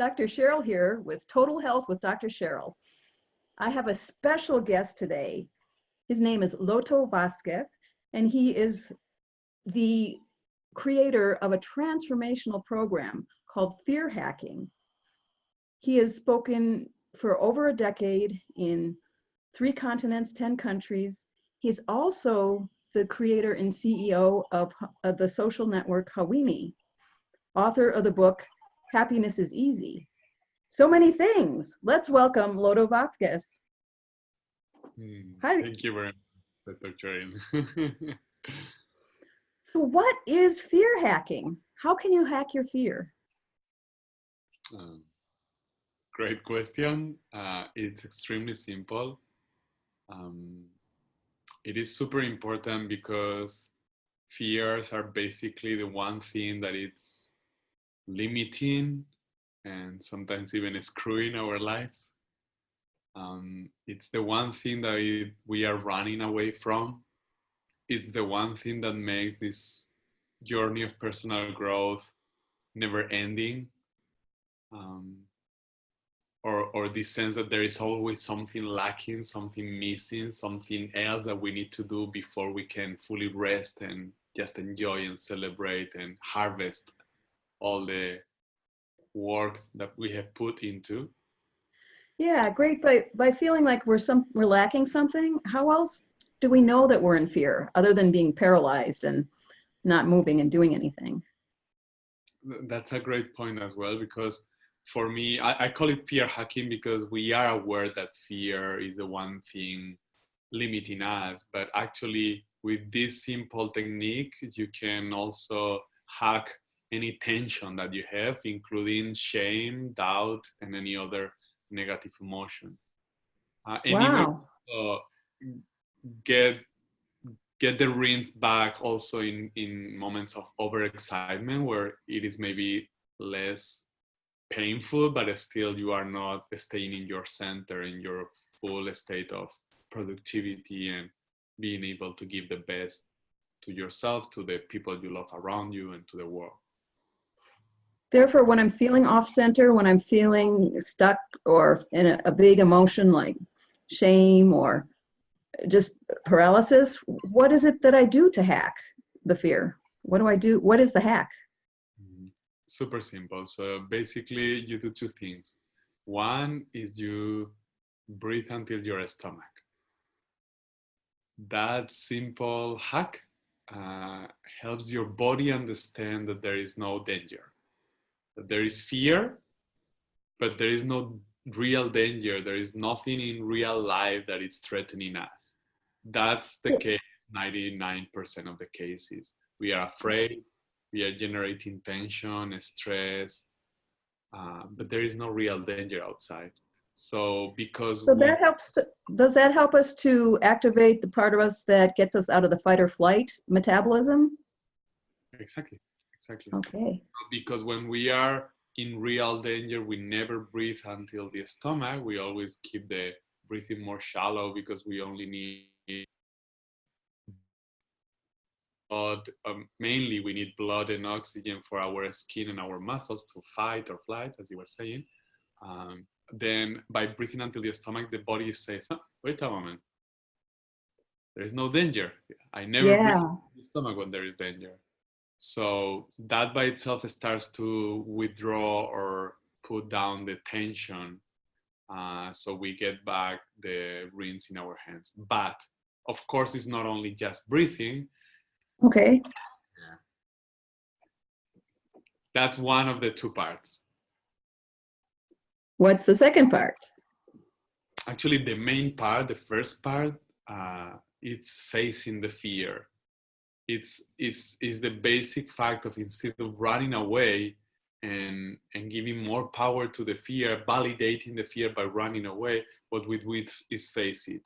Dr. Cheryl here with Total Health with Dr. Cheryl. I have a special guest today. His name is Loto Vazquez, and he is the creator of a transformational program called Fear Hacking. He has spoken for over a decade in 3 continents, 10 countries. He's also the creator and CEO of the social network Hawimi, author of the book Happiness is Easy. So many things. Let's welcome Loto Vazquez. Hi. Thank you very much, Dr. Karen. So what is fear hacking? How can you hack your fear? Great question. It's extremely simple. It is super important because fears are basically the one thing that it's limiting and sometimes even screwing our lives. It's the one thing that we are running away from. It's the one thing that makes this journey of personal growth never ending. Or this sense that there is always something lacking, something missing, something else that we need to do before we can fully rest and just enjoy and celebrate and harvest all the work that we have put into. Yeah, great. By feeling like we're lacking something, how else do we know that we're in fear other than being paralyzed and not moving and doing anything? That's a great point as well, because for me, I call it fear hacking because we are aware that fear is the one thing limiting us. But actually, with this simple technique, you can also hack any tension that you have, including shame, doubt, and any other negative emotion. And Wow. even get the reins back also in moments of overexcitement where it is maybe less painful, but still you are not staying in your center, in your full state of productivity and being able to give the best to yourself, to the people you love around you, and to the world. Therefore, when I'm feeling off center, when I'm feeling stuck or in a big emotion like shame or just paralysis, what is it that I do to hack the fear? What do I do? What is the hack? Super simple. So basically you do 2 things. One is you breathe until your stomach. That simple hack helps your body understand that there is no danger, that there is fear, but there is no real danger. There is nothing in real life that is threatening us. That's the case 99% of the cases. We are afraid, we are generating tension, stress, but there is no real danger outside. So that helps does that help us to activate the part of us that gets us out of the fight or flight metabolism? Exactly. Okay. Because when we are in real danger, we never breathe until the stomach. We always keep the breathing more shallow because we only need blood. Mainly we need blood and oxygen for our skin and our muscles to fight or flight, as you were saying. Then by breathing until the stomach, the body says, oh, wait a moment, there is no danger. I never breathe into the stomach when there is danger. So that by itself starts to withdraw or put down the tension. So we get back the reins in our hands. But of course, it's not only just breathing. Okay. Yeah. That's one of the 2 parts. What's the second part? Actually, the main part, the first part, it's facing the fear. It's the basic fact of, instead of running away and giving more power to the fear, validating the fear by running away, what we do is face it.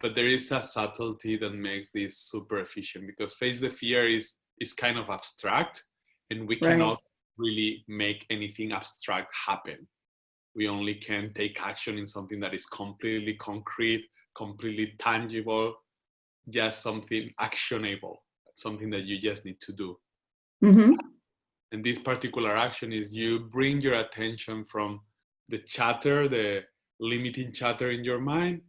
But there is a subtlety that makes this super efficient, because face the fear is kind of abstract, and we cannot really make anything abstract happen. We only can take action in something that is completely concrete, completely tangible, just something actionable, something that you just need to do. Mm-hmm. And this particular action is you bring your attention from the chatter, the limiting chatter in your mind,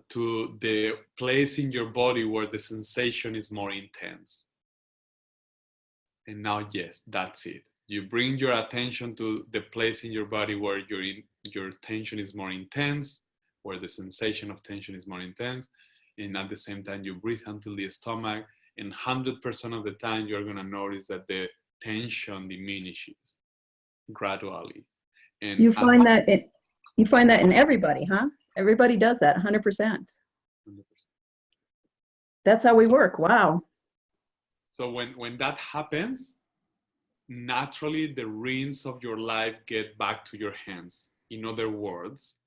to the place in your body where the sensation is more intense. And now, yes, that's it. You bring your attention to the place in your body where your tension is more intense, where the sensation of tension is more intense. And at the same time, you breathe until the stomach. And 100% of the time, you're going to notice that the tension diminishes gradually. And You find that in everybody, huh? Everybody does that 100%. 100%. That's how we work. Wow. So when that happens, naturally the reins of your life get back to your hands. In other words,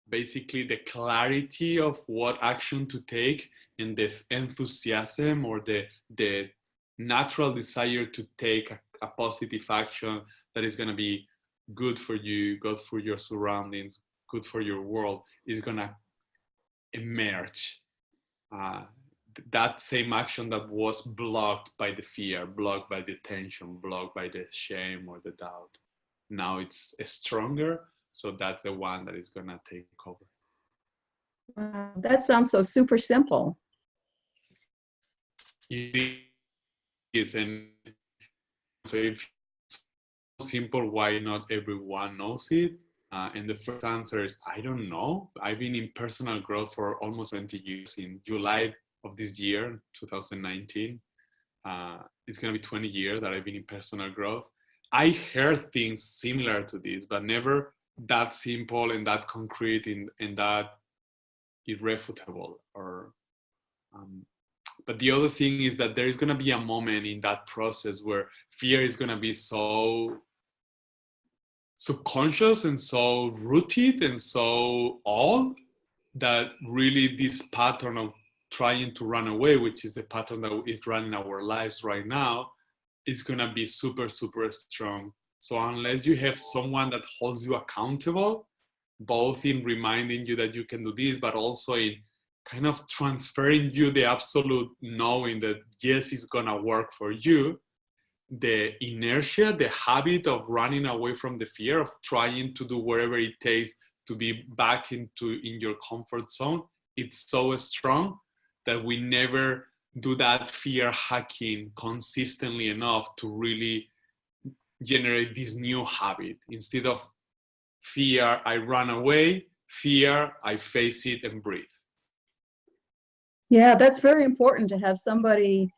basically the clarity of what action to take and the enthusiasm or the natural desire to take a positive action that is going to be good for you, good for your surroundings, good for your world, is going to emerge. That same action that was blocked by the fear, blocked by the tension, blocked by the shame or the doubt. Now it's stronger, so that's the one that is gonna take over. Wow, that sounds so super simple. It is, and so if it's simple, why not everyone knows it? And the first answer is, I don't know. I've been in personal growth for almost 20 years. In July of this year, 2019, it's going to be 20 years that I've been in personal growth. I heard things similar to this, but never that simple and that concrete and that irrefutable. But the other thing is that there is going to be a moment in that process where fear is going to be so subconscious and so rooted and so old that really this pattern of trying to run away, which is the pattern that is running our lives right now, is going to be super, super strong. So unless you have someone that holds you accountable, both in reminding you that you can do this, but also in kind of transferring you the absolute knowing that yes, it's going to work for you, the inertia, the habit of running away from the fear, of trying to do whatever it takes to be back in your comfort zone, it's so strong that we never do that fear hacking consistently enough to really generate this new habit. Instead of fear, I run away, fear, I face it and breathe. Yeah, that's very important to have somebody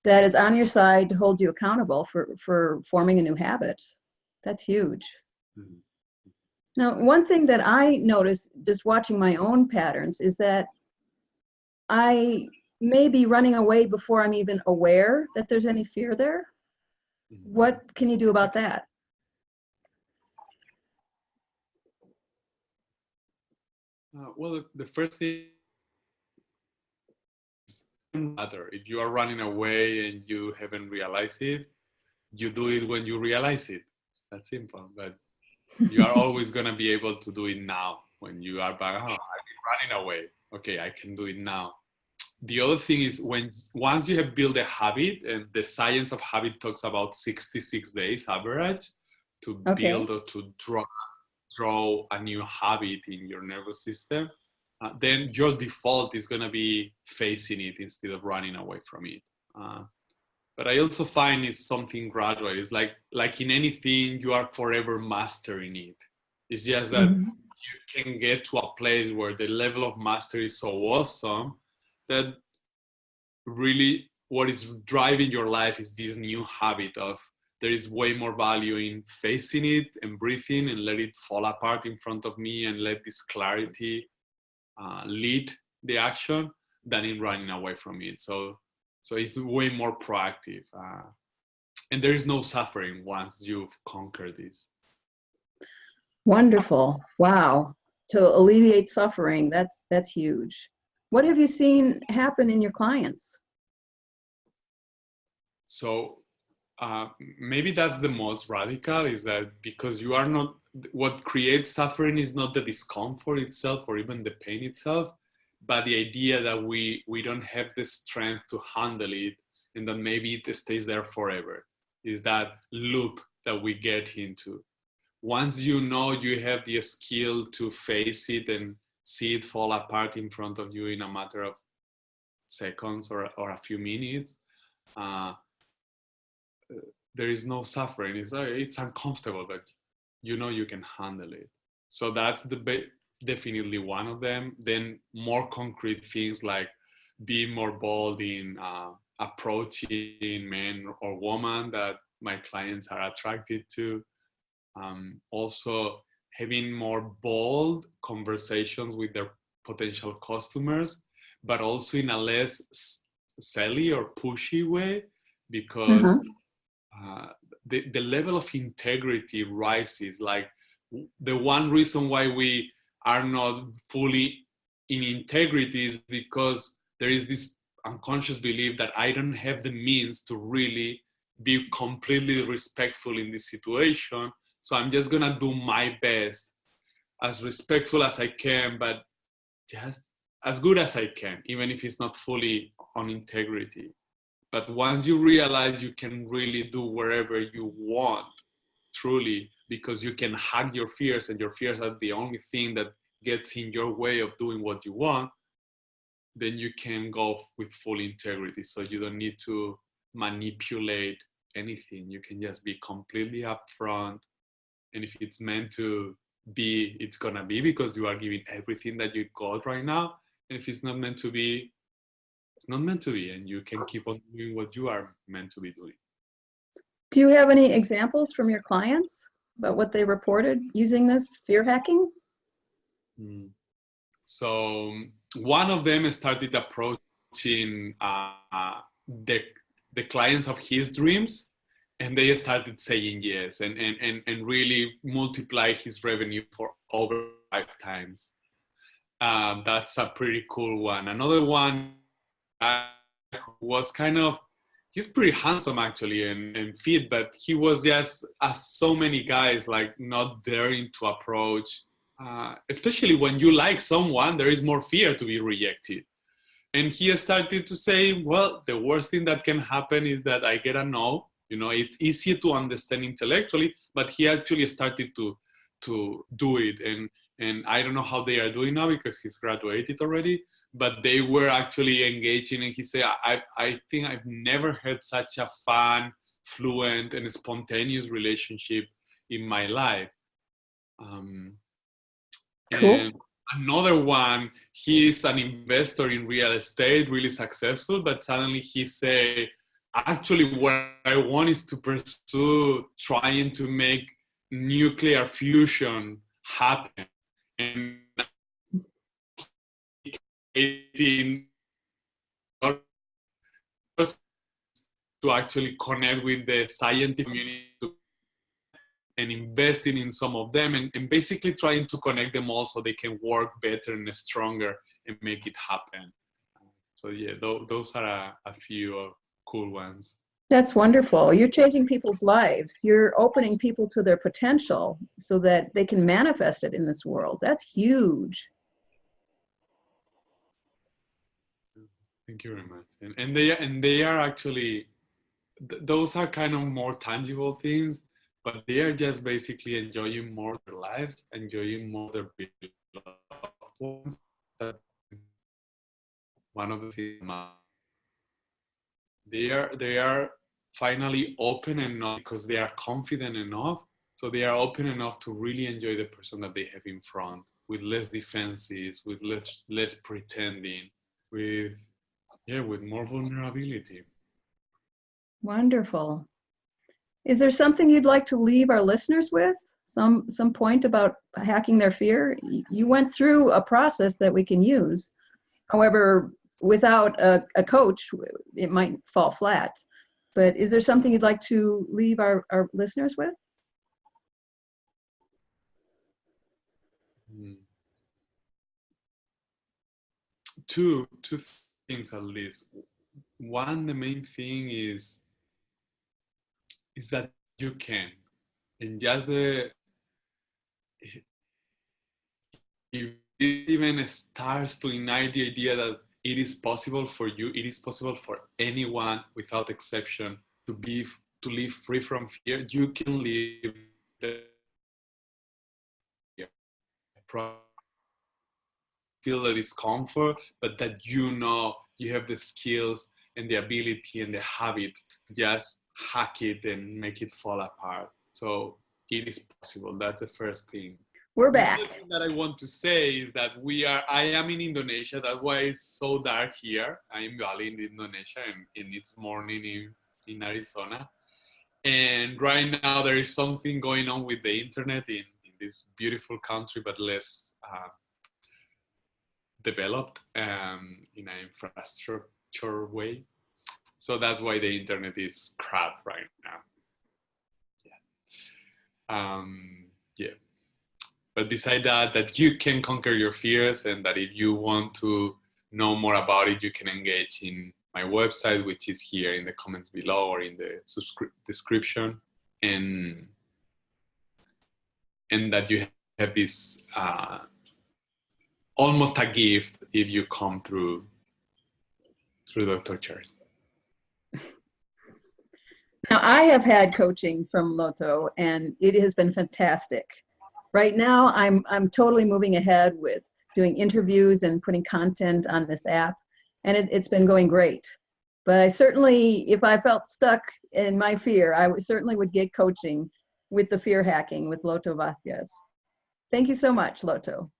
that is on your side to hold you accountable for forming a new habit. That's huge. Mm-hmm. Now, one thing that I notice just watching my own patterns is that I may be running away before I'm even aware that there's any fear there. Mm-hmm. What can you do about that? Well, the first thing is, if you are running away and you haven't realized it, you do it when you realize it. That's simple, but you are always going to be able to do it now when you are back. Oh, I've been running away. Okay, I can do it now. The other thing is once you have built a habit, and the science of habit talks about 66 days average to build or to draw a new habit in your nervous system, then your default is going to be facing it instead of running away from it. But I also find it's something gradual. It's like in anything, you are forever mastering it. It's just that you can get to a place where the level of mastery is so awesome that really what is driving your life is this new habit of there is way more value in facing it and breathing and let it fall apart in front of me and let this clarity lead the action than in running away from it. So it's way more proactive. And there is no suffering once you've conquered this. Wonderful. Wow. To alleviate suffering, that's huge. What have you seen happen in your clients? So maybe that's the most radical, is that because you are not, what creates suffering is not the discomfort itself or even the pain itself, but the idea that we don't have the strength to handle it and that maybe it stays there forever. is that loop that we get into. Once you know you have the skill to face it and see it fall apart in front of you in a matter of seconds or a few minutes, uh, there is no suffering. It's uncomfortable, but you know you can handle it. So that's definitely one of them. Then more concrete things like being more bold in approaching men or women that my clients are attracted to. Also having more bold conversations with their potential customers, but also in a less selly or pushy way, because the level of integrity rises. Like, the one reason why we are not fully in integrity is because there is this unconscious belief that I don't have the means to really be completely respectful in this situation. So I'm just gonna do my best, as respectful as I can, but just as good as I can, even if it's not fully on integrity. But once you realize you can really do wherever you want, truly, because you can hug your fears, and your fears are the only thing that gets in your way of doing what you want, then you can go with full integrity. So you don't need to manipulate anything. You can just be completely upfront. And if it's meant to be, it's gonna be, because you are giving everything that you got right now. And if it's not meant to be, it's not meant to be, and you can keep on doing what you are meant to be doing. Do you have any examples from your clients about what they reported using this fear hacking? So one of them started approaching the clients of his dreams, and they started saying yes, and really multiplied his revenue for over 5 times. That's a pretty cool one. Another one was kind of, he's pretty handsome actually and fit, but he was just, as so many guys, like not daring to approach. Especially when you like someone, there is more fear to be rejected. And he started to say, well, the worst thing that can happen is that I get a no. You know, it's easier to understand intellectually, but he actually started to do it. And I don't know how they are doing now, because he's graduated already, but they were actually engaging. And he said, I think I've never had such a fun, fluent, and spontaneous relationship in my life. Cool. And another one, he's an investor in real estate, really successful, but suddenly he said, actually what I want is to pursue trying to make nuclear fusion happen. And in to actually connect with the scientific community and investing in some of them, and basically trying to connect them all so they can work better and stronger and make it happen. So yeah, those are a few cool ones. That's wonderful. You're changing people's lives. You're opening people to their potential so that they can manifest it in this world. That's huge. Thank you very much. And they are actually, those are kind of more tangible things, but they are just basically enjoying more their lives, enjoying more their loved ones. One of the things, they are finally open enough, because they are confident enough. So they are open enough to really enjoy the person that they have in front, with less defenses, with less pretending, with more vulnerability. Wonderful. Is there something you'd like to leave our listeners with? Some point about hacking their fear? You went through a process that we can use. However, without a coach, it might fall flat. But is there something you'd like to leave our listeners with? Two things at least. One, the main thing is that you can, and just if it even starts to ignite the idea that it is possible for you, it is possible for anyone without exception to be to live free from fear, you can live the feel the discomfort, but that you know you have the skills and the ability and the habit to just hack it and make it fall apart. So it is possible. That's the first thing. We're The back. other thing that I want to say is that I am in Indonesia. That's why it's so dark here. I'm in Bali in Indonesia, and it's morning in Arizona. And right now there is something going on with the internet in this beautiful country, but less developed in an infrastructure way. So that's why the internet is crap right now. Yeah. But beside that you can conquer your fears, and that if you want to know more about it, you can engage in my website, which is here in the comments below or in the description, and that you have this almost a gift if you come through Dr. Cherry. Now, I have had coaching from Loto, and it has been fantastic. Right now, I'm totally moving ahead with doing interviews and putting content on this app, and it's been going great. But I certainly, if I felt stuck in my fear, I certainly would get coaching with the fear hacking with Loto Vazquez. Thank you so much, Loto.